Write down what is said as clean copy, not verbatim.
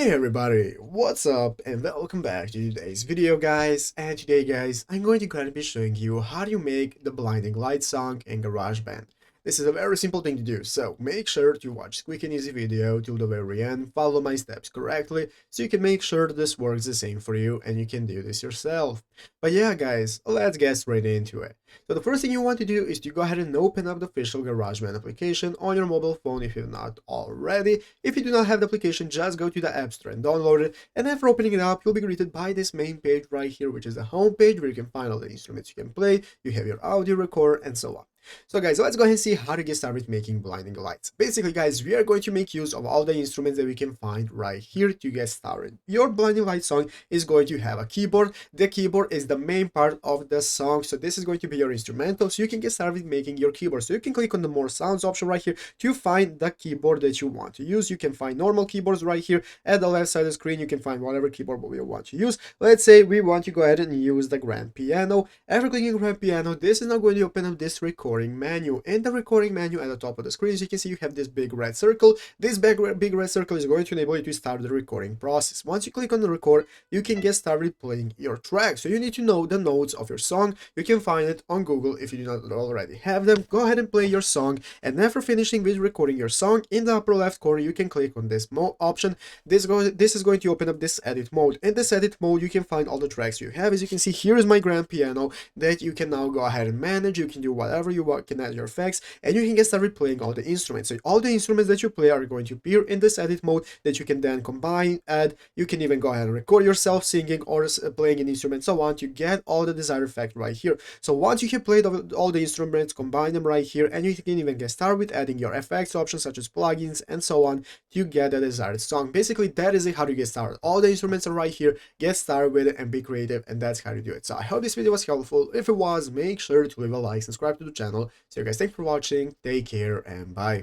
Hey everybody, what's up and welcome back to today's video guys. And today guys, I'm going to be showing you how do you make the blinding light song in GarageBand. This is a very simple thing to do, so make sure to watch this quick and easy video till the very end, follow my steps correctly, so you can make sure that this works the same for you and you can do this yourself. But yeah guys, let's get straight into it. So the first thing you want to do is to go ahead and open up the official GarageBand application on your mobile phone if you've not already. If you do not have the application, just go to the App Store and download it. And after opening it up, you'll be greeted by this main page right here, which is the home page where you can find all the instruments you can play, you have your audio recorder, and so on. So guys, let's go ahead and see how to get started making blinding lights. Basically guys, we are going to make use of all the instruments that we can find right here to get started. Your blinding light song is going to have a keyboard. The keyboard is the main part of the song, so this is going to be your instrumental, so you can get started making your keyboard. So you can click on the more sounds option right here to find the keyboard that you want to use. You can find normal keyboards right here at the left side of the screen. You can find whatever keyboard we want to use. Let's say we want to go ahead and use the grand piano. After clicking grand piano, this is now going to open up this recording menu. In the recording menu at the top of the screen, as you can see, you have this big red circle. This big red circle is going to enable you to start the recording process. Once you click on the record, you can get started playing your track. So you need to know the notes of your song. You can find it on Google if you do not already have them. Go ahead and play your song, and after finishing with recording your song, in the upper left corner you can click on this mode option. This is going to open up this edit mode. In this edit mode you can find all the tracks you have. As you can see, here is my grand piano that you can now go ahead and manage. You can do whatever you want, can add your effects, and you can get started playing all the instruments. So all the instruments that you play are going to appear in this edit mode that you can then combine, add. You can even go ahead and record yourself singing or playing an instrument, so on, to get all the desired effect right here. So once you have played all the instruments, combine them right here, and you can even get started with adding your effects options such as plugins and so on to get the desired song. Basically, that is how to get started. All the instruments are right here. Get started with it and be creative, and that's how to do it. So I hope this video was helpful. If it was, make sure to leave a like, subscribe to the channel. So you guys, thanks for watching, take care, and bye.